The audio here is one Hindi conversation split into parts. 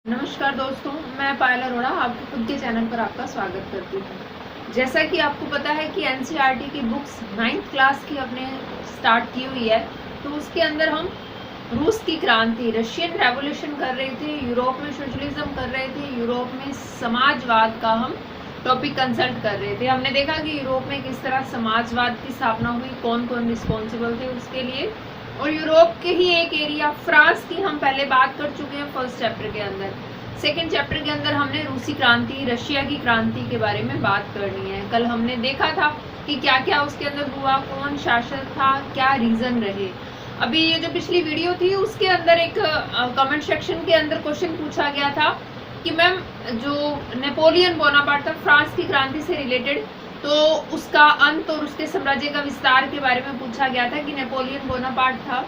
नमस्कार दोस्तों, मैं पायल अरोड़ा आपके खुद के चैनल पर आपका स्वागत करती हूँ। जैसा कि आपको पता है कि एनसीईआरटी की बुक्स 9th क्लास की अपने स्टार्ट की हुई है, तो उसके अंदर हम रूस की क्रांति, रशियन रेवोल्यूशन कर रहे थे, यूरोप में सोशलिज्म कर रहे थे, यूरोप में समाजवाद का हम टॉपिक कंसल्ट कर रहे थे। हमने देखा कि यूरोप में किस तरह समाजवाद की स्थापना हुई, कौन कौन रिस्पॉन्सिबल थे उसके लिए, और यूरोप के ही एक एरिया फ्रांस की हम पहले बात कर चुके हैं फर्स्ट चैप्टर के अंदर। सेकेंड चैप्टर के अंदर हमने रूसी क्रांति, रशिया की क्रांति के बारे में बात करनी है। कल हमने देखा था कि क्या क्या उसके अंदर हुआ, कौन शासक था, क्या रीजन रहे। अभी ये जो पिछली वीडियो थी उसके अंदर एक कमेंट सेक्शन के अंदर क्वेश्चन पूछा गया था कि मैम जो नेपोलियन बोनापार्ट था फ्रांस की क्रांति से रिलेटेड, तो उसका अंत और उसके साम्राज्य का विस्तार के बारे में पूछा गया था कि नेपोलियन बोनापार्ट था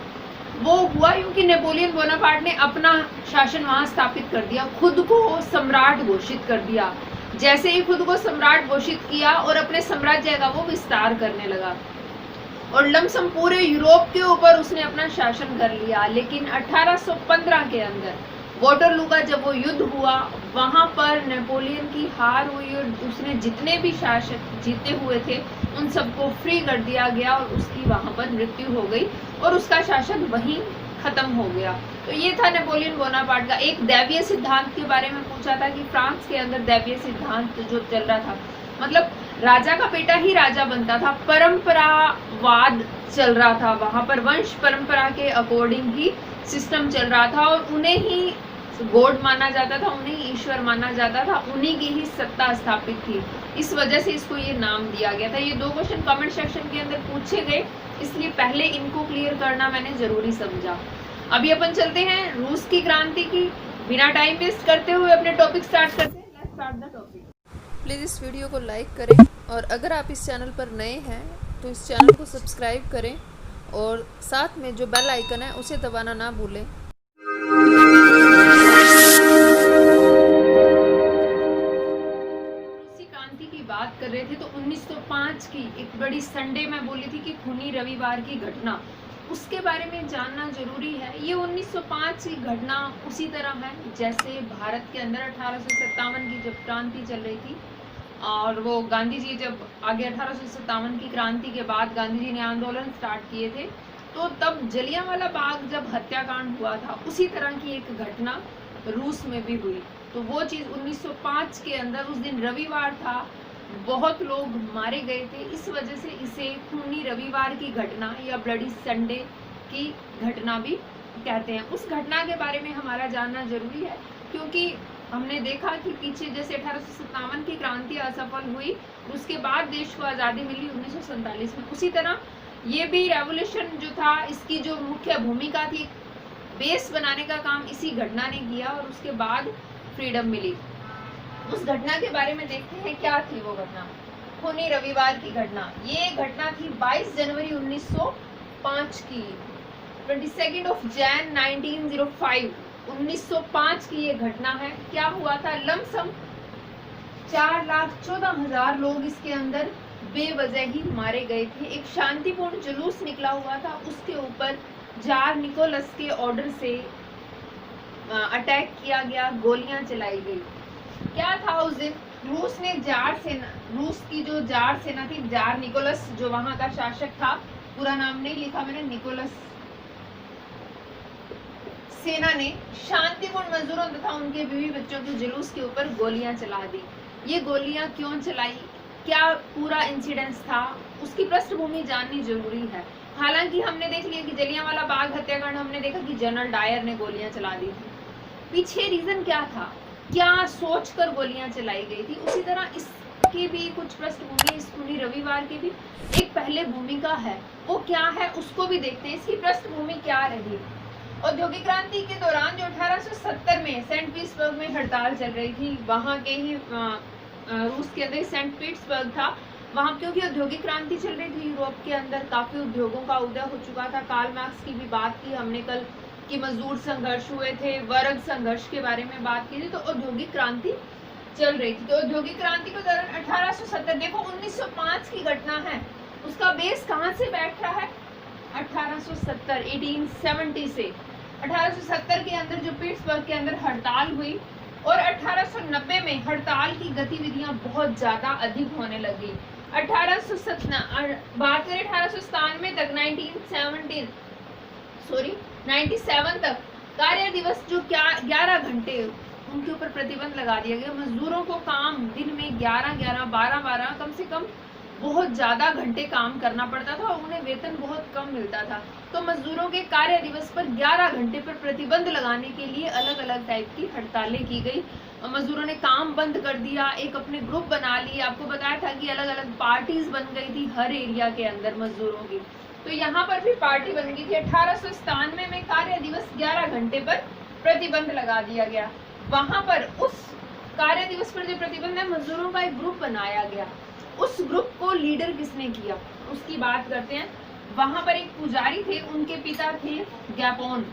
वो हुआ क्योंकि नेपोलियन बोनापार्ट ने अपना शासन वहां स्थापित कर दिया, खुद को सम्राट घोषित कर दिया। जैसे ही खुद को सम्राट घोषित किया और अपने साम्राज्य का वो विस्तार करने लगा और लमसम पूरे यूरोप के ऊपर उसने अपना शासन कर लिया। लेकिन 1815 के अंदर वाटरलू का जब वो युद्ध हुआ, वहां पर नेपोलियन की हार हुई और उसने जितने भी शासक जीते हुए थे उन सबको फ्री कर दिया गया और उसकी वहां पर मृत्यु हो गई और उसका शासन वहीं खत्म हो गया। तो ये था नेपोलियन बोनापार्ट का। एक दैवीय सिद्धांत के बारे में पूछा था कि फ्रांस के अंदर दैवीय सिद्धांत जो चल रहा था, मतलब राजा का बेटा ही राजा बनता था, परंपरावाद चल रहा था वहां पर, वंश परंपरा के अकॉर्डिंग ही सिस्टम चल रहा था और उन्हें ही गॉड माना जाता था, उन्हें ईश्वर माना जाता था, उन्हीं की ही सत्ता स्थापित थी। इस वजह से इसको ये नाम दिया गया था। ये दो क्वेश्चन कमेंट सेक्शन के अंदर पूछे गए, इसलिए पहले इनको क्लियर करना मैंने जरूरी समझा। अभी अपन चलते हैं रूस की क्रांति की, बिना टाइम वेस्ट करते हुए अपने टॉपिक स्टार्ट करते हैं। Let's start the topic. Please इस वीडियो को लाइक करें और अगर आप इस चैनल पर नए हैं तो इस चैनल को सब्सक्राइब करें और साथ में जो बेल आइकन है उसे दबाना ना भूलें। रूसी क्रांति की बात कर रहे थे तो 1905 की एक बड़ी संडे में बोली थी कि खूनी रविवार की घटना, उसके बारे में जानना जरूरी है। ये 1905 की घटना उसी तरह है जैसे भारत के अंदर 1857 की जब क्रांति चल रही थी और वो गांधी जी जब आगे 1857 की क्रांति के बाद गांधी जी ने आंदोलन स्टार्ट किए थे, तो तब जलियांवाला बाग जब हत्याकांड हुआ था उसी तरह की एक घटना रूस में भी हुई। तो वो चीज़ 1905 के अंदर, उस दिन रविवार था, बहुत लोग मारे गए थे, इस वजह से इसे खूनी रविवार की घटना या ब्लडी संडे की घटना भी कहते हैं। उस घटना के बारे में हमारा जानना जरूरी है क्योंकि हमने देखा कि पीछे जैसे 1857 की क्रांति असफल हुई, उसके बाद देश को आज़ादी मिली 1947 में, उसी तरह ये भी रेवोल्यूशन जो था, इसकी जो मुख्य भूमिका थी, बेस बनाने का काम इसी घटना ने किया और उसके बाद फ्रीडम मिली। उस घटना के बारे में देखते हैं क्या थी वो घटना, खूनी रविवार की घटना। ये घटना थी 22 जनवरी 1905 की, 22 ऑफ जैन 1905, 1905 की ये घटना है। क्या हुआ था, लमसम 4,14,000 लोग इसके अंदर बेवजह ही मारे गए थे। एक शांतिपूर्ण जुलूस निकला हुआ था, उसके ऊपर जार निकोलस के ऑर्डर से अटैक किया गया, गोलियां चलाई गई। क्या था उस दिन, रूस ने रूस की जो जार सेना थी, जार निकोलस जो वहां का शासक था, पूरा नाम नहीं लिखा मैंने, निकोलस, सेना ने शांतिपूर्ण मजदूरों तथा उनके बीवी बच्चों के जुलूस के ऊपर गोलियां चला दी। ये गोलियां क्यों चलाई, क्या पूरा इंसिडेंस था, उसकी पृष्ठभूमि जाननी जरूरी है। हालांकि हमने देख लिया कि जलियांवाला बाग हत्याकांड, हमने देखा कि जनरल डायर ने गोलियां चला दी थी। पीछे रीजन क्या था, क्या सोचकर गोलियां चलाई गई थी, उसी तरह इसकी भी कुछ पृष्ठभूमि, इस खूनी रविवार की भी एक पहले भूमिका है, वो क्या है उसको भी देखते हैं, इसकी पृष्ठभूमि क्या रही। औद्योगिक क्रांति के दौरान जो 1870 में सेंट पीटर्सबर्ग में हड़ताल चल रही थी, वहां के ही रूस के अंदर सेंट पीटर्सबर्ग था, वहां क्योंकि औद्योगिक क्रांति चल रही थी, यूरोप के अंदर काफी उद्योगों का उदय हो चुका था। कार्ल मार्क्स की भी बात की हमने कल कि मजदूर संघर्ष हुए थे, वर्ग संघर्ष के बारे में बात की थी, तो औद्योगिक क्रांति चल रही थी। तो औद्योगिक क्रांति के दौरान 1870, देखो 1905 की घटना है, उसका बेस कहाँ से बैठ रहा है, 1870 1870 से 1870 के अंदर जो पीट्सबर्ग के अंदर हड़ताल हुई और 1890 में हड़ताल की गतिविधियां बहुत ज्यादा अधिक होने लगी। 1897 तक 97 तक कार्य दिवस जो 11 घंटे उनके ऊपर प्रतिबंध लगा दिया गया। मजदूरों को काम दिन में 11 12 कम से कम बहुत ज्यादा घंटे काम करना पड़ता था और उन्हें वेतन बहुत कम मिलता था। तो मजदूरों के कार्य दिवस पर 11 घंटे पर प्रतिबंध लगाने के लिए अलग अलग टाइप की हड़तालें की गई। मजदूरों ने काम बंद कर दिया, एक अपने ग्रुप बना लिए। आपको बताया था कि अलग अलग पार्टीज बन गई थी हर एरिया के अंदर मजदूरों की, तो यहाँ पर भी पार्टी बन गई थी। 1897 में कार्य दिवस 11 घंटे पर प्रतिबंध लगा दिया गया। वहां पर उस कार्य दिवस पर जो प्रतिबंध है, मजदूरों का एक ग्रुप बनाया गया। उस ग्रुप को लीडर किसने किया उसकी बात करते हैं। वहां पर एक पुजारी थे, उनके पिता थे गैपोन।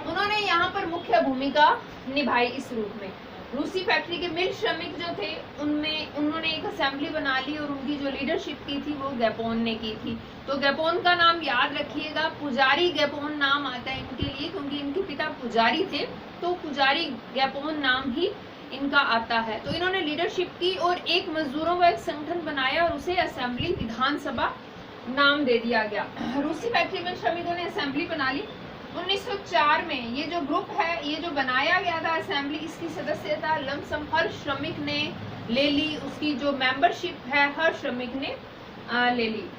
उन्होंने यहाँ पर मुख्य भूमिका निभाई इस रूप में। रूसी फैक्ट्री के मिल श्रमिक जो थे उनमें उन्होंने एक असेंबली बना ली और उनकी जो लीडरशिप की थी वो गैपोन ने की थी। तो गैपोन का नाम याद रखिएगा, पुजारी गैपोन नाम आता है इनके लिए क्योंकि इनके पिता पुजारी थे, तो पुजारी गैपोन नाम ही इनका आता है। तो इन्होंने लीडरशिप की और एक मजदूरों का एक संगठन बनाया और उसे असेंबली विधानसभा नाम दे दिया गया। रूसी फैक्ट्री में श्रमिकों ने असेंबली बना ली। 1904 में ये जो ग्रुप है, ये जो बनाया गया था असेंबली, इसकी सदस्यता लमसम हर श्रमिक ने ले ली। उसकी जो मेंबरशिप है हर श्रमिक ने ले ली।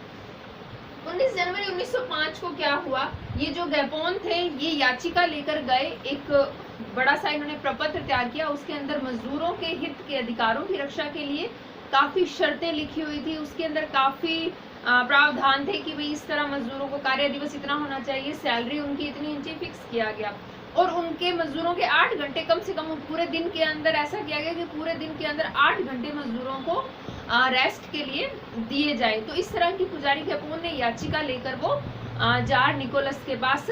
19 जनवरी 1905 को क्या हुआ, ये जो गैपोन थे ये याचिका लेकर गए, एक बड़ा सा इन्होंने प्रपत्र तैयार किया। उसके अंदर मजदूरों के हित के अधिकारों की रक्षा के लिए काफी शर्तें लिखी हुई थी। उसके अंदर काफी प्रावधान थे कि भाई इस तरह मजदूरोों को कार्य दिवस इतना होना चाहिए, सैलरी उनकी इतनी इंची फिक्स किया गया और उनके मजदूरों के 8 घंटे कम से कम पूरे दिन के अंदर ऐसा किया गया कि पूरे दिन के अंदर 8 घंटे मजदूरों को रेस्ट के लिए दिए जाए। तो इस तरह की पुजारी गैपोन ने याचिका लेकर वो जार निकोलस के पास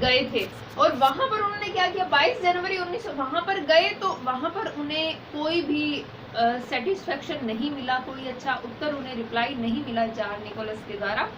गए थे और वहां पर उन्होंने क्या किया, 22 जनवरी 1900 वहां पर गए तो वहां पर उन्हें कोई भी सेटिस्फेक्शन नहीं मिला, कोई अच्छा उत्तर उन्हें रिप्लाई नहीं मिला जार निकोलस के द्वारा।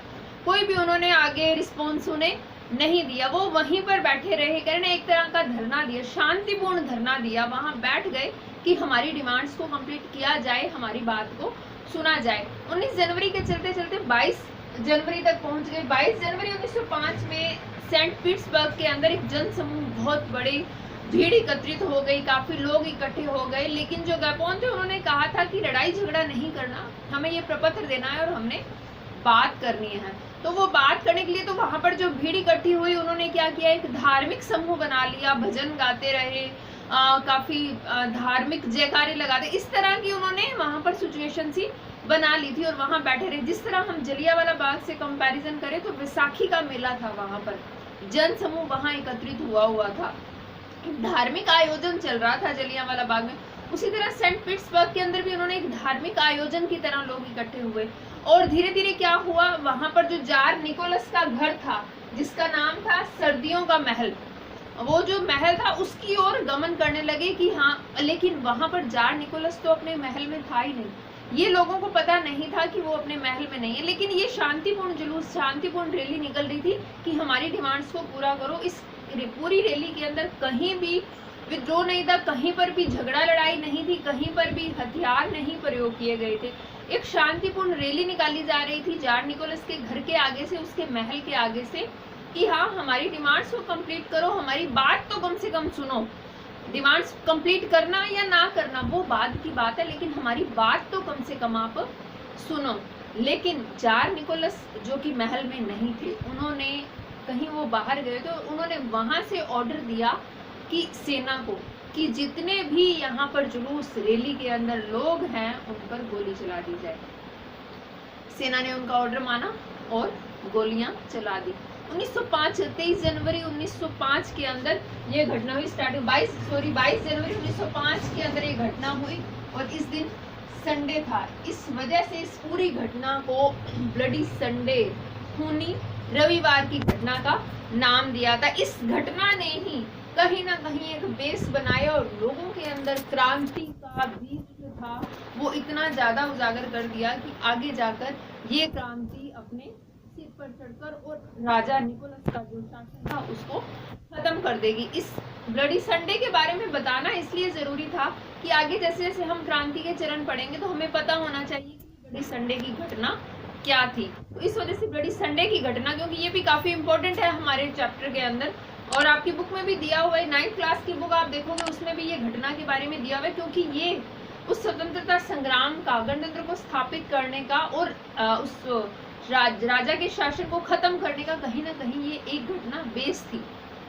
कोई भी उन्होंने आगे रिस्पॉन्स उन्हें नहीं दिया। वो वहीं पर बैठे रहे, कहने एक तरह का धरना दिया, शांतिपूर्ण धरना दिया। वहां बैठ गए कि हमारी डिमांड्स को कंप्लीट किया जाए, हमारी बात को सुना जाए। 19 जनवरी के चलते चलते 22 जनवरी तक पहुंच गए। 22 जनवरी 1905 में सेंट पीटर्सबर्ग के अंदर एक जन समूह बहुत बड़ी भीड़ एकत्रित हो गई, काफी लोग इकट्ठे हो गए। लेकिन जो गैपोन थे उन्होंने कहा था कि लड़ाई झगड़ा नहीं करना, हमें ये प्रपत्र देना है और हमने बात करनी है। तो वो बात करने के लिए तो वहां पर जो भीड़ इकट्ठी हुई उन्होंने क्या किया, एक धार्मिक समूह बना लिया, भजन गाते रहे, काफी धार्मिक जयकारे लगाते, इस तरह की उन्होंने वहां पर सिचुएशन सी बना ली थी और वहां बैठे रहे। जिस तरह हम जलियांवाला बाग से कंपैरिजन करें तो वैसाखी का मेला था, वहां पर जन समूह वहां एकत्रित हुआ था, धार्मिक आयोजन चल रहा था जलियांवाला बाग में। उसी तरह सेंट पीटर्सबर्ग के अंदर भी उन्होंने एक धार्मिक आयोजन की तरह लोग इकट्ठे हुए और धीरे धीरे क्या हुआ, वहां पर जो जार निकोलस का घर था जिसका नाम था सर्दियों का महल, वो जो महल था उसकी ओर गमन करने लगे कि हाँ, लेकिन वहां पर जार निकोलस तो अपने महल में था ही नहीं। ये लोगों को पता नहीं था कि वो अपने महल में नहीं है, लेकिन ये शांतिपूर्ण जुलूस, शांतिपूर्ण रैली निकल रही थी कि हमारी डिमांड्स को पूरा करो। इस पूरी रैली के अंदर कहीं भी विद्रोह नहीं था, कहीं पर भी झगड़ा लड़ाई नहीं थी, कहीं पर भी हथियार नहीं प्रयोग किए गए थे। एक शांतिपूर्ण रैली निकाली जा रही थी जार निकोलस के घर के आगे से, उसके महल के आगे से, कि हाँ हमारी डिमांड्स को कंप्लीट करो, हमारी बात तो कम से कम सुनो। डिमांड्स कंप्लीट करना या ना करना वो बाद की बात है, लेकिन हमारी बात तो कम से कम आप सुनो। लेकिन जार निकोलस जो कि महल में नहीं थे, उन्होंने कहीं वो बाहर गए तो उन्होंने वहां से ऑर्डर दिया कि सेना को कि जितने भी यहाँ पर जुलूस रैली के अंदर लोग हैं उन पर गोली चला दी जाए। सेना ने उनका ऑर्डर माना और गोलियां चला दी। 23 जनवरी 1905 के अंदर ये घटना हुई। 22 जनवरी 1905 के अंदर ये घटना हुई और इस दिन संडे था, इस वजह से इस पूरी घटना को ब्लडी संडे, खूनी रविवार की घटना का नाम दिया था। इस घटना ने ही कहीं ना कहीं एक बेस बनाया और लोगों के अंदर क्रांति का बीज जो था वो इतना ज्यादा उजागर कर दिया कि आगे जाकर ये क्रांति अपने सिर पर चढ़कर कर और राजा निकोलस का जो शासन था उसको खत्म कर देगी। इस ब्लडी संडे के बारे में बताना इसलिए जरूरी था कि आगे जैसे जैसे हम क्रांति के चरण पढ़ेंगे तो हमें पता होना चाहिए कि ब्लडी संडे की घटना क्या थी। तो इस वजह से ब्लडी संडे की घटना, क्योंकि ये भी काफी इंपॉर्टेंट है हमारे चैप्टर के अंदर और आपकी बुक में भी दिया हुआ है, 9th क्लास की बुक आप देखोगे उसमें भी ये घटना के बारे में दिया हुआ है, क्योंकि ये उस स्वतंत्रता संग्राम का, गणतंत्र को स्थापित करने का और उस राजा के शासन को खत्म करने का कहीं ना कहीं ये एक घटना बेस थी।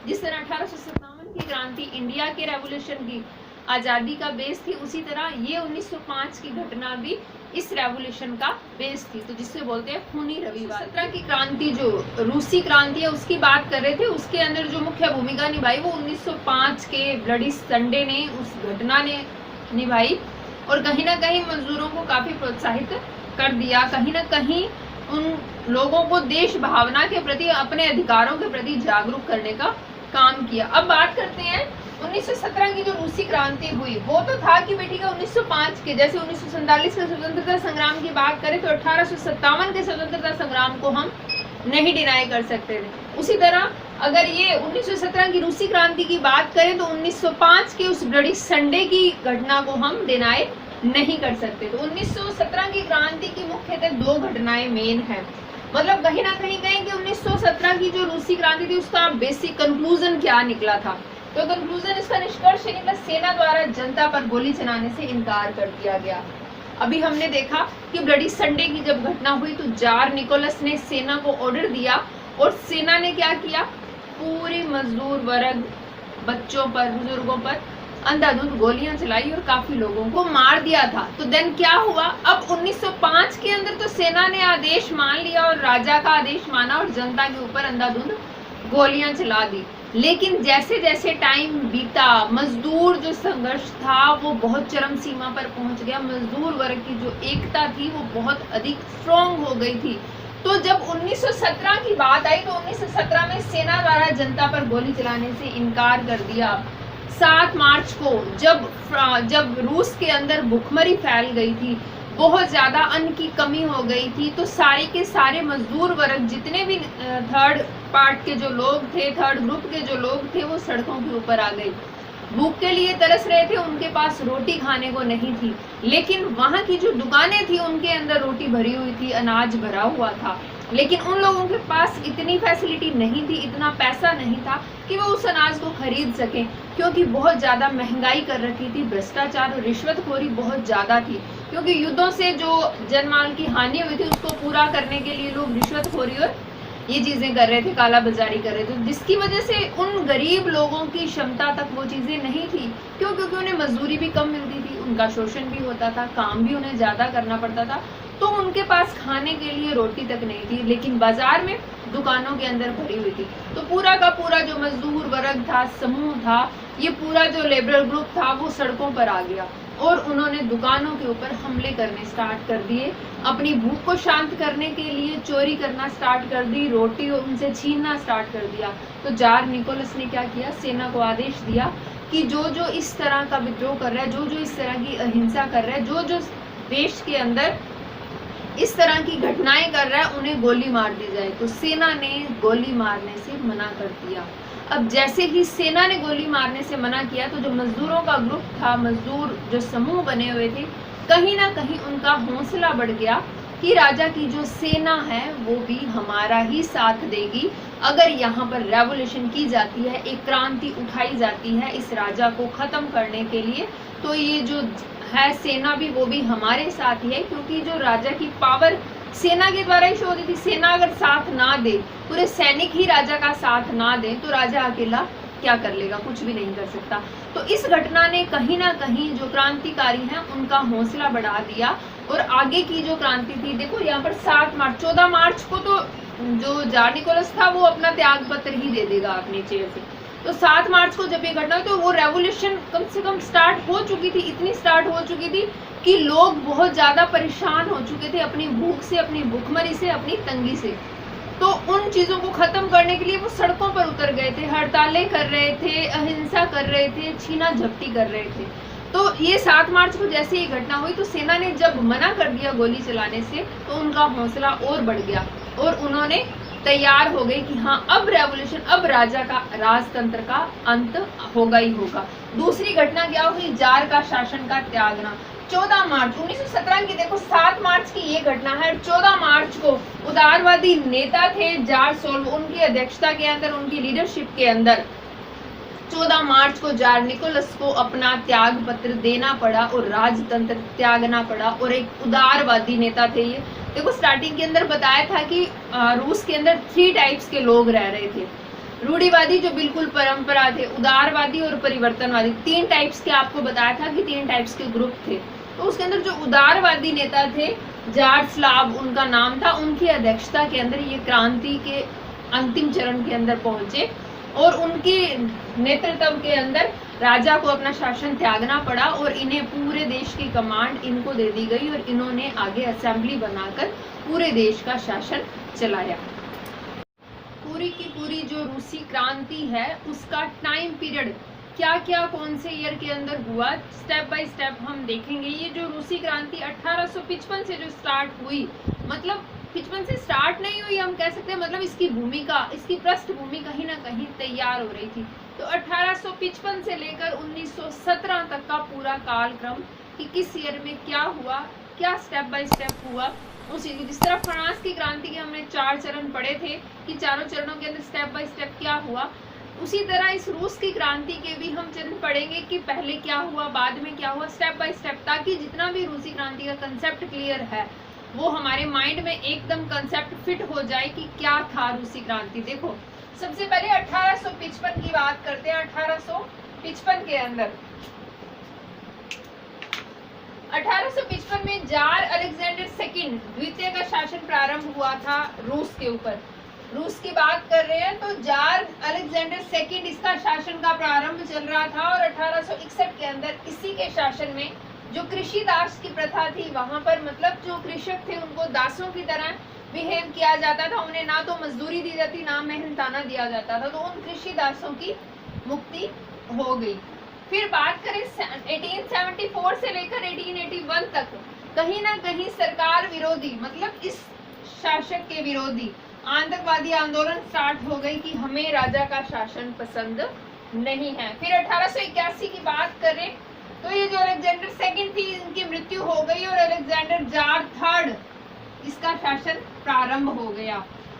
जिस तरह 1857 की क्रांति इंडिया के रेवोल्यूशन की आजादी का बेस थी, उसी तरह ये 1905 की घटना भी इस रेवोल्यूशन का बेस थी। तो जिससे बोलते हैं खूनी रविवार। 17 की क्रांति जो रूसी क्रांति है उसकी बात कर रहे थे, उसके अंदर जो मुख्य भूमिका निभाई वो 1905 के ब्लडी संडे ने, उस घटना ने निभाई और कहीं ना कहीं मजदूरों को काफी प्रोत्साहित कर दिया, कहीं ना कहीं उन लोगों को देश भावना के प्रति, अपने अधिकारों के प्रति जागरूक करने का काम किया। अब बात करते हैं 1917 की जो रूसी क्रांति हुई, वो तो था कि बेटी का 1905 के, जैसे 1947 के स्वतंत्रता संग्राम की बात करें तो 1857 के स्वतंत्रता संग्राम को हम नहीं डिनाई कर सकते थे। उसी तरह अगर ये 1917 की रूसी क्रांति की बात करें तो 1905 के उस ब्लडी संडे की घटना को हम डिनाई नहीं कर सकते। तो 1917 की क्रांति की मुख्यतः दो घटनाएं मेन है, मतलब कहीं ना कहीं कहें कि 1917 की जो रूसी क्रांति थी उसका बेसिक कंक्लूजन क्या निकला था। तो कंक्लूजन, इसका निष्कर्ष निकला, सेना द्वारा जनता पर गोली चलाने से इनकार कर दिया गया। अभी हमने देखा कि ब्लडी संडे की जब घटना हुई तो जार निकोलस ने सेना को ऑर्डर दिया और सेना ने क्या किया, पूरे मजदूर वर्ग, बच्चों पर, बुजुर्गों पर अंधाधुंध गोलियां चलाई और काफी लोगों को मार दिया था। तो देन क्या हुआ, अब 1905 के अंदर तो सेना ने आदेश मान लिया और राजा का आदेश माना और जनता के ऊपर अंधाधुंध गोलियां चला दी। लेकिन जैसे जैसे टाइम बीता, मजदूर जो संघर्ष था वो बहुत चरम सीमा पर पहुंच गया। मजदूर वर्ग की जो एकता थी वो बहुत अधिक स्ट्रॉन्ग हो गई थी। तो जब 1917 की बात आई तो 1917 में सेना द्वारा जनता पर गोली चलाने से इनकार कर दिया। 7 मार्च को जब रूस के अंदर भुखमरी फैल गई थी, बहुत ज्यादा अन्न की कमी हो गई थी, तो सारे के सारे मजदूर वर्ग, जितने भी थर्ड पार्ट के जो लोग थे, थर्ड ग्रुप के जो लोग थे, वो सड़कों के ऊपर आ गए। भूख के लिए तरस रहे थे, उनके पास रोटी खाने को नहीं थी, लेकिन वहां की जो दुकानें थी उनके अंदर रोटी भरी हुई थी, अनाज भरा हुआ था। लेकिन उन लोगों के पास इतनी फैसिलिटी नहीं थी, इतना पैसा नहीं था कि वो उस अनाज को खरीद सके, क्योंकि बहुत ज्यादा महंगाई कर रखी थी, भ्रष्टाचार और रिश्वतखोरी बहुत ज्यादा थी। क्योंकि युद्धों से जो जनमाल की हानि हुई थी उसको पूरा करने के लिए लोग रिश्वतखोरी और ये चीजें कर रहे थे, काला बाजारी कर रहे थे, जिसकी वजह से उन गरीब लोगों की क्षमता तक वो चीजें नहीं थी। क्यों? क्योंकि उन्हें मजदूरी भी कम मिलती थी, उनका शोषण भी होता था, काम भी उन्हें ज्यादा करना पड़ता था, तो उनके पास खाने के लिए रोटी तक नहीं थी। लेकिन बाजार में दुकानों के अंदर भरी हुई थी। तो पूरा का पूरा जो मजदूर वर्ग था, समूह था, ये पूरा जो लेबर ग्रुप था वो सड़कों पर आ गया और उन्होंने दुकानों के ऊपर हमले करने स्टार्ट कर दिए। अपनी भूख को शांत करने के लिए चोरी करना स्टार्ट कर दी, रोटी उनसे छीनना स्टार्ट कर दिया। तो जार निकोलस ने क्या किया, सेना को आदेश दिया कि जो जो इस तरह का विद्रोह कर रहा है, जो जो इस तरह की अहिंसा कर रहा है, जो जो देश के अंदर इस तरह की घटनाएं कर रहा है, उन्हें गोली मार दी जाए। तो सेना ने गोली मारने से मना कर दिया। अब जैसे ही सेना ने गोली मारने से मना किया तो जो मजदूरों का ग्रुप था, मजदूर जो समूह बने हुए थे, कहीं ना कहीं उनका हौसला बढ़ गया कि राजा की जो सेना है वो भी हमारा ही साथ देगी। अगर यहाँ पर रेवोल्यूशन की जाती है, एक क्रांति उठाई जाती है इस राजा को खत्म करने के लिए, तो ये जो है सेना भी, वो भी हमारे साथ ही है। क्योंकि जो राजा की पावर सेना के द्वारा ही शो होती थी। सेना अगर साथ ना दे, पूरे सैनिक ही राजा का साथ ना दे, तो राजा अकेला क्या कर लेगा, कुछ भी नहीं कर सकता। तो इस घटना ने कहीं ना कहीं जो क्रांतिकारी हैं उनका हौसला बढ़ा दिया। और आगे की जो क्रांति थी, देखो यहाँ पर 14 मार्च को तो जो जार निकोलस था वो अपना त्याग पत्र ही दे देगा अपनी चेयर से। तो 7 मार्च को जब ये घटना हुई तो वो रेवोल्यूशन कम से कम स्टार्ट हो चुकी थी, इतनी स्टार्ट हो चुकी थी कि लोग बहुत ज्यादा परेशान हो चुके थे अपनी भूख से, अपनी भूखमरी से, अपनी तंगी से। तो उन चीजों को खत्म करने के लिए वो सड़कों पर उतर गए थे, हड़तालें कर रहे थे, अहिंसा कर रहे थे, छीना झपटी कर रहे थे। तो ये 7 मार्च को जैसे ये घटना हुई तो सेना ने जब मना कर दिया गोली चलाने से, तो उनका हौसला और बढ़ गया और उन्होंने तैयार हो गई कि हाँ अब रेवोल्यूशन, अब राजा का राजतंत्र का अंत होगा ही होगा। दूसरी घटना क्या हुई, जार का शासन का त्यागना। 14 मार्च 1917 की देखो 7 मार्च की ये घटना है। 14 मार्च को उदारवादी नेता थे जार सोल्व, उनकी अध्यक्षता के अंदर, उनकी लीडरशिप के अंदर 14 मार्च को जार निकोलस को अपना त्याग पत्र देना पड़ा और राजतंत्र त्यागना पड़ा। और एक उदारवादी नेता थे ये। देखो स्टार्टिंग के अंदर बताया था कि रूस के अंदर 3 टाइप्स के लोग रह रहे थे। रूढ़िवादी जो बिल्कुल परंपरा थे, उदारवादी और परिवर्तनवादी, 3 टाइप्स के आपको बताया था कि 3 टाइप्स के ग्रुप थे। तो उसके अंदर जो उदारवादी नेता थे जारोस्लाव उनका नाम था, उनकी अध्यक्षता के अंदर ये क्रांति के अंतिम चरण के अंदर पहुंचे और उनके नेतृत्व के अंदर राजा को अपना शासन त्यागना पड़ा और इन्हें पूरे देश की कमांड इनको दे दी गई और इन्होंने आगे असेंबली बनाकर पूरे देश का शासन चलाया। पूरी की पूरी जो रूसी क्रांति है उसका टाइम पीरियड क्या क्या कौन से ईयर के अंदर हुआ, स्टेप बाय स्टेप हम देखेंगे। ये जो रूसी क्रांति 1855 से जो स्टार्ट हुई, मतलब 55 से स्टार्ट नहीं हुई हम कह सकते हैं, मतलब इसकी भूमिका, इसकी पृष्ठभूमि कहीं ना कहीं तैयार हो रही थी। तो 1855 से लेकर 1917 तक का पूरा कालक्रम कि किस ईयर में क्या हुआ, क्या स्टेप बाय स्टेप हुआ, उसी जिस तरह फ्रांस की क्रांति के हमने 4 चरण पढ़े थे कि चारों चरणों के अंदर स्टेप बाय स्टेप क्या हुआ, उसी तरह इस रूस की क्रांति के भी हम चरण पढ़ेंगे कि पहले क्या हुआ, बाद में क्या हुआ, स्टेप बाय स्टेप, ताकि जितना भी रूसी क्रांति का कंसेप्ट क्लियर है वो हमारे माइंड में एकदम कंसेप्ट फिट हो जाए कि क्या था रूसी क्रांति। देखो सबसे पहले 1855 की बात करते हैं। 1855 के अंदर 1855 में जार अलेक्जेंडर सेकंड द्वितीय का शासन प्रारंभ हुआ था रूस के ऊपर। रूस की बात कर रहे हैं तो जार अलेक्जेंडर सेकंड इसका शासन का प्रारंभ चल रहा था और 1861 के अंदर इसी के शासन में जो कृषि दास की प्रथा थी वहां पर, मतलब जो कृषक थे उनको दासों की तरह बिहेव किया जाता था, उन्हें ना तो मजदूरी दी जाती ना मेहनताना दिया जाता था, तो उन कृषि दासों की मुक्ति हो गई। फिर बात करें 1874 से लेकर 1881 तक कहीं ना कहीं सरकार विरोधी, मतलब इस शासक के विरोधी आतंकवादी आंदोलन स्टार्ट हो गई कि हमें राजा का शासन पसंद नहीं है। फिर 1881 की बात करें तो ये जो अलेक्जेंडर सेकंड थी इनकी मृत्यु हो गई और अलेक्जेंडर जार थर्ड इसका शासन प्रारंभ हो गया।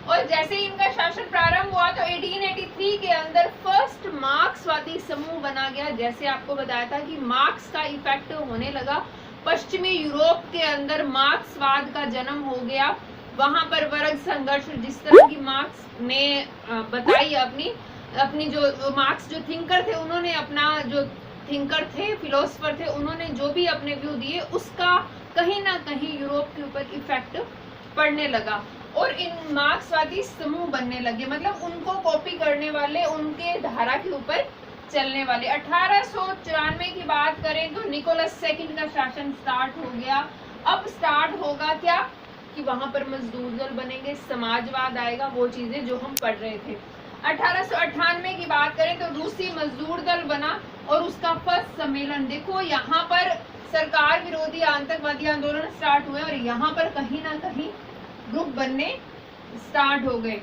और जैसे ही इनका शासन प्रारंभ हुआ तो 1883 के अंदर फर्स्ट मार्क्सवादी समूह बना गया। जैसे आपको बताया था कि मार्क्स का इफेक्ट होने लगा, पश्चिमी यूरोप के अंदर मार्क्सवाद का जन्म हो गया। वहां पर वर्ग संघर्ष, जिस तरह की मार्क्स ने बताई अपनी जो मार्क्स जो थिंकर थे, उन्होंने अपना जो थिंकर थे, फिलोसफर थे, उन्होंने जो भी अपने व्यू दिए उसका कहीं ना कहीं यूरोप के ऊपर इफेक्ट पड़ने लगा और इन मार्क्सवादी समूह बनने लगे, मतलब उनको कॉपी करने वाले, उनके धारा के ऊपर चलने वाले। 1894 की बात करें तो निकोलस सेकंड का शासन स्टार्ट हो गया। अब स्टार्ट होगा क्या कि वहां पर मजदूर दल बनेंगे, समाजवाद आएगा, वो चीजें जो हम पढ़ रहे थे। 1898 की बात करें तो रूसी मजदूर दल बना और उसका फर्स्ट सम्मेलन, देखो यहाँ पर सरकार विरोधी आतंकवादी आंदोलन स्टार्ट हुए और यहाँ पर कहीं ना कहीं ग्रुप बनने स्टार्ट हो गए।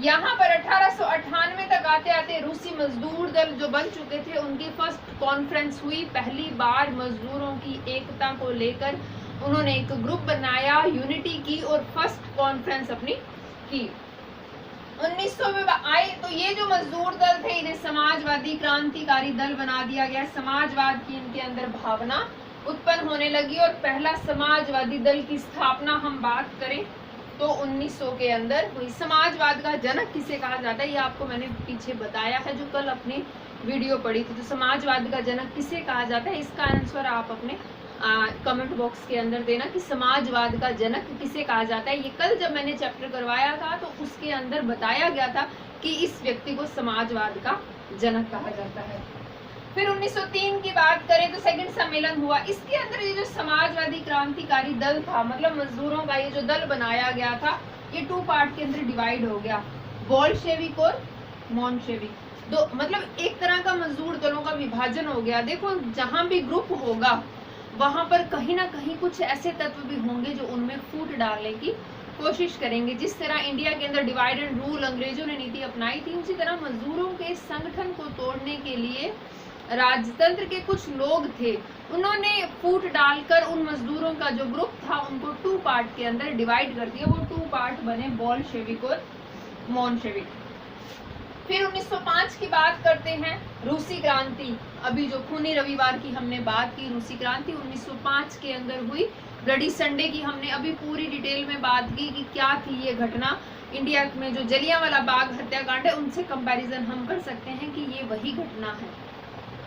यहाँ पर 1898 तक आते आते रूसी मजदूर दल जो बन चुके थे उनकी फर्स्ट कॉन्फ्रेंस हुई। पहली बार मजदूरों की एकता को लेकर उन्होंने एक ग्रुप बनाया, यूनिटी की और फर्स्ट कॉन्फ्रेंस अपनी की। 1900 में आए तो ये जो मजदूर दल थे इन्हें समाजवादी क्रांतिकारी दल बना दिया गया। समाजवाद की इनके अंदर भावना उत्पन्न होने लगी और पहला समाजवादी दल की स्थापना हम बात करें तो 1900 के अंदर हुई। समाजवाद का जनक किसे कहा जाता है ये आपको मैंने पीछे बताया है जो कल अपनी वीडियो पढ़ी थी। तो समाजवाद का जनक किसे कहा जाता है, इसका आंसर आप अपने कमेंट बॉक्स के अंदर देना कि समाजवाद का जनक किसे कहा जाता है। ये कल जब मैंने चैप्टर करवाया था तो उसके अंदर बताया गया था कि इस व्यक्ति को समाजवाद का जनक कहा जाता है। फिर 1903 की बात करें तो सेकंड सम्मेलन हुआ। इसके अंदर ये जो समाजवादी क्रांतिकारी दल था, मतलब मजदूरों का ये जो दल बनाया गया था, ये 2 पार्ट के अंदर डिवाइड हो गया, बोल्शेविक और मोनशेविक। दो मतलब एक तरह का मजदूर दलों का विभाजन हो गया। देखो जहां भी ग्रुप होगा वहां पर कहीं ना कहीं कुछ ऐसे तत्व भी होंगे जो उनमें फूट डालने की कोशिश करेंगे। जिस तरह इंडिया के अंदर डिवाइड एंड रूल अंग्रेजों ने नीति अपनाई थी, उसी तरह मजदूरों के संगठन को तोड़ने के लिए राजतंत्र के कुछ लोग थे, उन्होंने फूट डालकर उन मजदूरों का जो ग्रुप था उनको 2 पार्ट के अंदर डिवाइड कर दिया। वो 2 पार्ट बने, बोल्शेविक और मोनशेविक। फिर 1905 की बात करते हैं, रूसी क्रांति। अभी जो खूनी रविवार की हमने बात की, रूसी क्रांति 1905 के अंदर हुई। ब्लडी संडे की हमने अभी पूरी डिटेल में बात की कि क्या थी ये घटना। इंडिया में जो जलियांवाला बाग हत्याकांड है उनसे कंपैरिजन हम कर सकते हैं कि ये वही घटना है।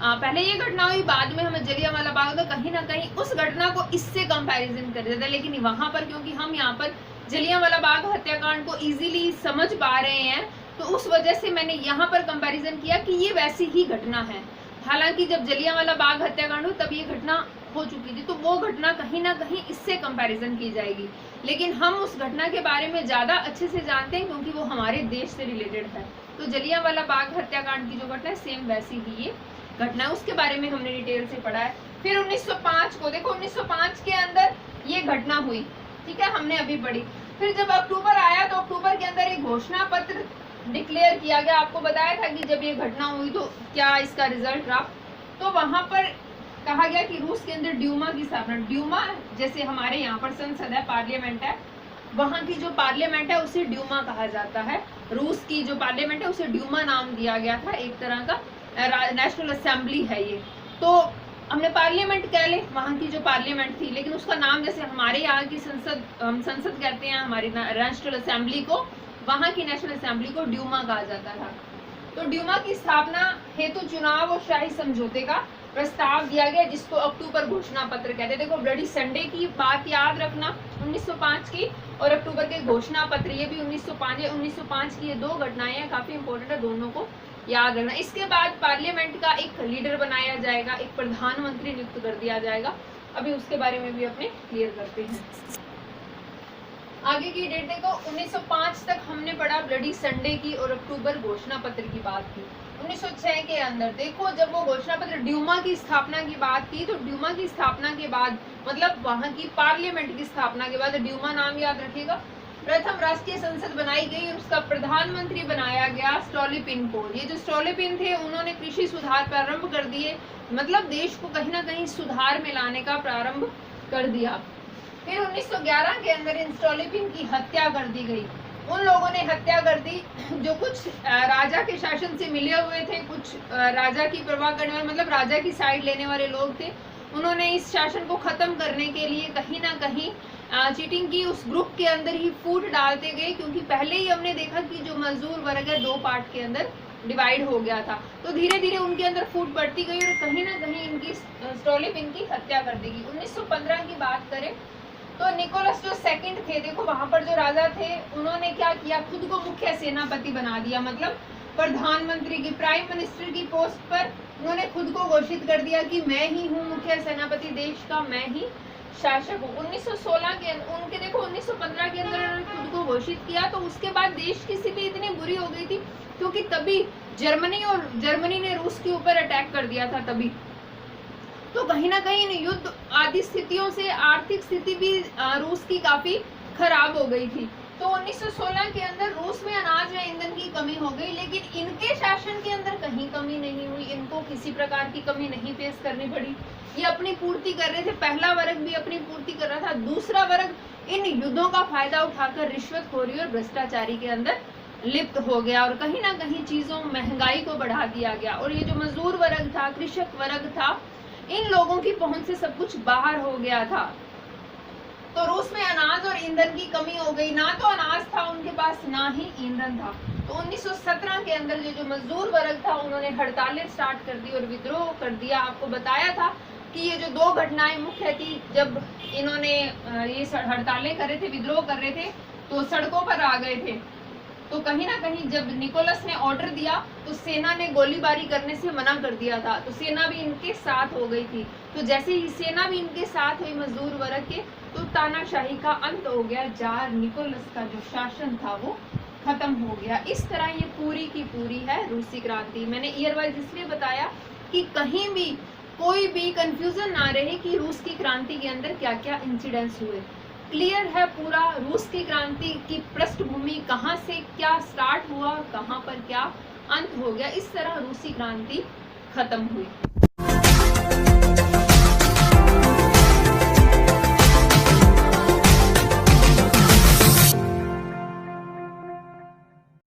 पहले ये घटना हुई, बाद में हमें जलियांवाला बाग, तो कहीं ना कहीं उस घटना को इससे कंपैरिजन कर देता है। लेकिन वहां पर क्योंकि हम यहाँ पर जलियांवाला बाग हत्याकांड को इजीली समझ पा रहे हैं, तो उस वजह से मैंने यहाँ पर कंपैरिजन किया कि ये वैसी ही घटना है। हालांकि जब जलियांवाला बाग हत्याकांड हुआ तब ये घटना हो चुकी थी, तो वो घटना कहीं ना कहीं इससे कंपैरिजन की जाएगी। लेकिन हम उस घटना के बारे में ज्यादा अच्छे से जानते हैं क्योंकि वो हमारे देश से रिलेटेड है। तो जलियांवाला बाग हत्याकांड की जो घटना है सेम वैसी ही ये घटना है, उसके बारे में हमने डिटेल से पढ़ा है। फिर 1905 को देखो, 1905 के अंदर ये घटना हुई, ठीक है, हमने अभी पढ़ी। फिर जब अक्टूबर आया तो अक्टूबर के अंदर एक घोषणा पत्र डिक्लेयर किया गया। आपको बताया था कि जब ये घटना हुई तो क्या इसका रिजल्ट रहा, तो वहां पर कहा गया कि रूस के अंदर ड्यूमा की स्थापना। ड्यूमा जैसे हमारे यहाँ पर संसद है, पार्लियामेंट है, वहां की जो पार्लियामेंट है उसे ड्यूमा कहा जाता है। रूस की जो पार्लियामेंट है उसे ड्यूमा नाम दिया गया था, एक तरह का नेशनल असेंबली है ये। तो हमने पार्लियामेंट कह ले, वहाँ की जो पार्लियामेंट थी, लेकिन उसका नाम जैसे हमारे यहाँ की संसद, हम संसद कहते हैं हमारी नेशनल असेंबली को, वहाँ की नेशनल असेंबली को ड्यूमा कहा जाता था। तो ड्यूमा की स्थापना हेतु चुनाव और शाही समझौते का प्रस्ताव दिया गया, जिसको अक्टूबर घोषणा पत्र कहते हैं। देखो ब्लडी संडे की बात याद रखना 1905 की, और अक्टूबर के घोषणा पत्र ये भी 1905 है। 1905 की ये 2 घटनाएं हैं, काफी इंपॉर्टेंट है, दोनों को याद रखना। इसके बाद पार्लियामेंट का एक लीडर बनाया जाएगा, एक प्रधानमंत्री नियुक्त कर दिया जाएगा। अभी उसके बारे में भी अपने क्लियर करते हैं। आगे की डेट देखो, 1905 तक हमने पढ़ा ब्लडी संडे की और अक्टूबर घोषणा पत्र की बात की। 1906 के अंदर देखो, जब वो घोषणा पत्र ड्यूमा की स्थापना की बात की, तो ड्यूमा की स्थापना के बाद मतलब वहां की पार्लियामेंट की स्थापना के बाद, ड्यूमा नाम याद रखिएगा, प्रथम राष्ट्रीय संसद बनाई गई और उसका प्रधानमंत्री बनाया गया स्टोलिपिन को। ये जो स्टोलिपिन थे उन्होंने कृषि सुधार प्रारंभ कर दिए, मतलब देश को कहीं ना कहीं सुधार में लाने का प्रारंभ कर दिया। फिर 1911 के अंदर इन स्टोलिपिन की हत्या कर दी गई। उन लोगों ने हत्या कर दी जो कुछ राजा के शासन से मिले हुए थे, कुछ राजा की परवाह करने वाले, मतलब राजा की साइड लेने वाले लोग थे। उन्होंने इस शासन को खत्म करने के लिए कहीं ना कहीं चीटिंग की, उस ग्रुप के अंदर ही फूट डालते गए, क्योंकि पहले ही हमने देखा कि जो मजदूर वर्ग है 2 पार्ट के अंदर डिवाइड हो गया था। तो धीरे धीरे उनके अंदर फूट बढ़ती गई और कहीं ना कहीं इनकी स्टोलिपिन की हत्या कर दी गई। 1915 की बात करें तो निकोलस जो सेकंड थे, देखो वहां पर जो राजा थे उन्होंने क्या किया, खुद को मुख्य सेनापति बना दिया, मतलब प्रधानमंत्री की, प्राइम मिनिस्टर की पोस्ट पर उन्होंने खुद को घोषित कर दिया कि मैं ही हूँ मुख्य सेनापति देश का, मैं ही शासक हूँ। 1916 के उनके देखो 1915 के अंदर उन्होंने खुद को घोषित किया, तो उसके बाद देश की स्थिति इतनी बुरी हो गई थी क्योंकि तभी जर्मनी ने रूस के ऊपर अटैक कर दिया था तभी। तो कहीं ना कहीं इन युद्ध आदि स्थितियों से आर्थिक स्थिति भी रूस की काफी खराब हो गई थी। तो 1916 के अंदर रूस में अनाज व ईंधन की कमी हो गई, लेकिन इनके शासन के अंदर कहीं कमी नहीं हुई, इनको किसी प्रकार की कमी नहीं फेस करनी पड़ी। ये अपनी पूर्ति कर रहे थे, पहला वर्ग भी अपनी पूर्ति कर रहा था, दूसरा वर्ग इन युद्धों का फायदा उठाकर रिश्वतखोरी और भ्रष्टाचारी के अंदर लिप्त हो गया और कहीं ना कहीं चीजों महंगाई को बढ़ा दिया गया। और ये जो मजदूर वर्ग था, कृषक वर्ग था, इन लोगों की पहुंच से सब कुछ बाहर हो गया था। तो रूस में अनाज और ईंधन की कमी हो गई, ना तो अनाज था उनके पास ना ही ईंधन था। तो 1917 के अंदर जो मजदूर वर्ग था उन्होंने हड़तालें स्टार्ट कर दी और विद्रोह कर दिया। आपको बताया था कि ये जो 2 घटनाएं मुख्य थी, जब इन्होंने ये हड़तालें कर रहे थे, विद्रोह कर रहे थे, तो सड़कों पर आ गए थे। तो कहीं ना कहीं जब निकोलस ने ऑर्डर दिया तो सेना ने गोलीबारी करने से मना कर दिया था, तो सेना भी इनके साथ हो गई थी। तो जैसे ही सेना भी इनके साथ हुई मजदूर वर्ग के, तो तानाशाही का अंत हो गया, जार निकोलस का जो शासन था वो खत्म हो गया। इस तरह ये पूरी की पूरी है रूसी क्रांति। मैंने ईयर वाइज इसलिए बताया कि कहीं भी कोई भी कंफ्यूजन ना रहे कि रूस की क्रांति के अंदर क्या क्या इंसिडेंट्स हुए। क्लियर है पूरा रूस की क्रांति की पृष्ठभूमि, कहाँ से क्या स्टार्ट हुआ, कहाँ पर क्या अंत हो गया, इस तरह रूसी क्रांति खत्म हुई।